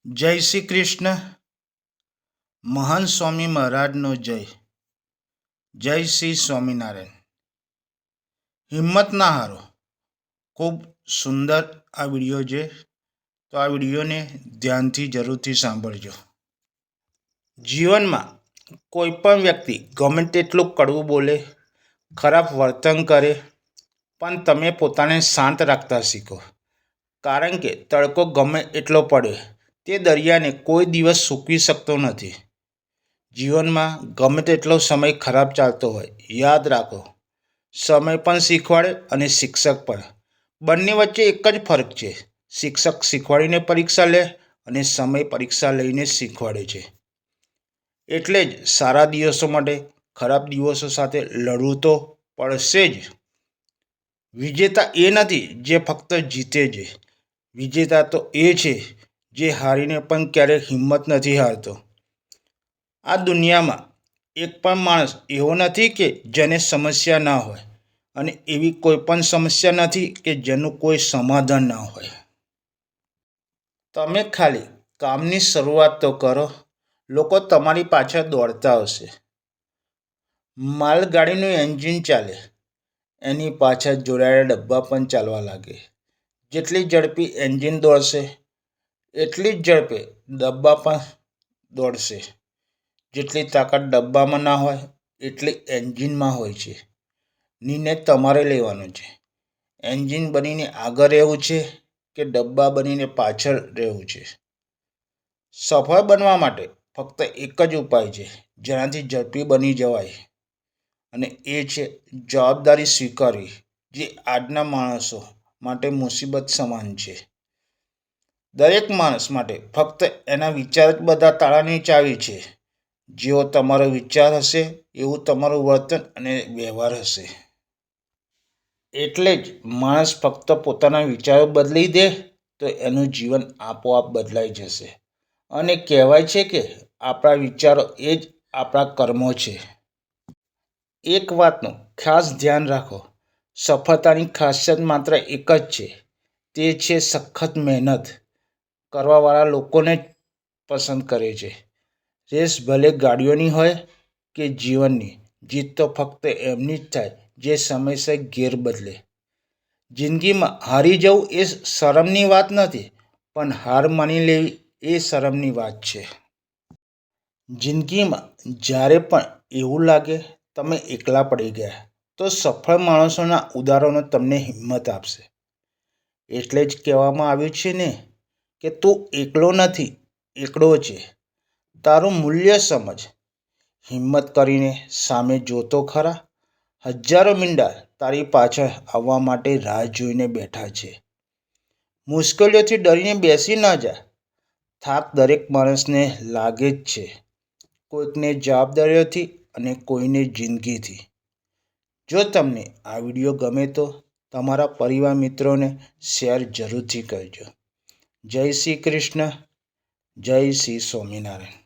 જય શ્રી કૃષ્ણ. મહાન સ્વામી મહારાજનો જય. જય શ્રી સ્વામિનારાયણ. હિંમત ના હારો. ખૂબ સુંદર આ વિડીયો છે, તો આ વિડીયોને ધ્યાનથી જરૂરથી સાંભળજો. જીવનમાં કોઈ પણ વ્યક્તિ ગમે તેટલું કડવું બોલે, ખરાબ વર્તન કરે, પણ તમે પોતાને શાંત રાખતા શીખો. કારણ કે તડકો ગમે એટલો પડે, તે દરિયાને કોઈ દિવસ સૂકવી શકતો નથી. જીવનમાં ગમે તેટલો સમય ખરાબ ચાલતો હોય, યાદ રાખો, સમય પણ શીખવાડે અને શિક્ષક પણ. બંને વચ્ચે એક જ ફરક છે. શિક્ષક શીખવાડીને પરીક્ષા લે અને સમય પરીક્ષા લઈને શીખવાડે છે. એટલે જ સારા દિવસો માટે ખરાબ દિવસો સાથે લડવું તો પડશે જ. વિજેતા એ નથી જે ફક્ત જીતે છે. વિજેતા તો એ છે જે હારીને પણ ક્યારેય હિંમત નથી હારતો. આ દુનિયામાં એક પણ માણસ એવો નથી કે જેને સમસ્યા ના હોય, અને એવી કોઈ પણ સમસ્યા નથી કે જેનું કોઈ સમાધાન ના હોય. તમે ખાલી કામની શરૂઆત તો કરો, લોકો તમારી પાછળ દોડતા હશે. માલગાડીનું એન્જિન ચાલે, એની પાછળ જોડાયેલા ડબ્બા પણ ચાલવા લાગે. જેટલી ઝડપી એન્જિન દોડશે, એટલી જ ઝડપે ડબ્બા પણ દોડશે. જેટલી તાકાત ડબ્બામાં ના હોય એટલી એન્જિનમાં હોય છે. નિર્ણય તમારે લેવાનો છે. એન્જિન બનીને આગળ રહેવું છે કે ડબ્બા બનીને પાછળ રહેવું છે. સફળ બનવા માટે ફક્ત એક જ ઉપાય છે જેનાથી ઝડપી બની જવાય, અને એ છે જવાબદારી સ્વીકારવી, જે આજના માણસો માટે મુસીબત સમાન છે. દરેક માણસ માટે ફક્ત એના વિચાર જ બધા તાળાની ચાવી છે. જેવો તમારો વિચાર હશે એવું તમારું વર્તન અને વ્યવહાર હશે. એટલે જ માણસ ફક્ત પોતાના વિચારો બદલી દે તો એનું જીવન આપોઆપ બદલાઈ જશે. અને કહેવાય છે કે આપણા વિચારો એ જ આપણા કર્મો છે. એક વાતનું ખાસ ધ્યાન રાખો, સફળતાની ખાસિયત માત્ર એક જ છે, તે છે સખત મહેનત કરવાવાળા લોકોને જ પસંદ કરે છે. રેસ ભલે ગાડીઓની હોય કે જીવનની, જીત તો ફક્ત એમની જ થાય જે સમયસર ગેર બદલે. જિંદગીમાં હારી જવું એ શરમની વાત નથી, પણ હાર માની લેવી એ શરમની વાત છે. જિંદગીમાં જ્યારે પણ એવું લાગે તમે એકલા પડી ગયા, તો સફળ માણસોના ઉદાહરણો તમને હિંમત આપશે. એટલે જ કહેવામાં આવ્યું છે ને કે તું એકલો નથી, એકડો છે. તારું મૂલ્ય સમજ. હિંમત કરીને સામે જોતો ખરા. હજારો મીંડા તારી પાછળ આવવા માટે રાહ જોઈને બેઠા છે. મુશ્કેલીઓથી ડરીને બેસી ન જા. થાક દરેક માણસને લાગે જ છે, કોઈકને જવાબદારીઓથી અને કોઈને જિંદગીથી. જો તમને આ વિડીયો ગમે તો તમારા પરિવાર મિત્રોને શેર જરૂરથી કરજો. જય શ્રી કૃષ્ણ. જય શ્રી સ્વામિનારાયણ.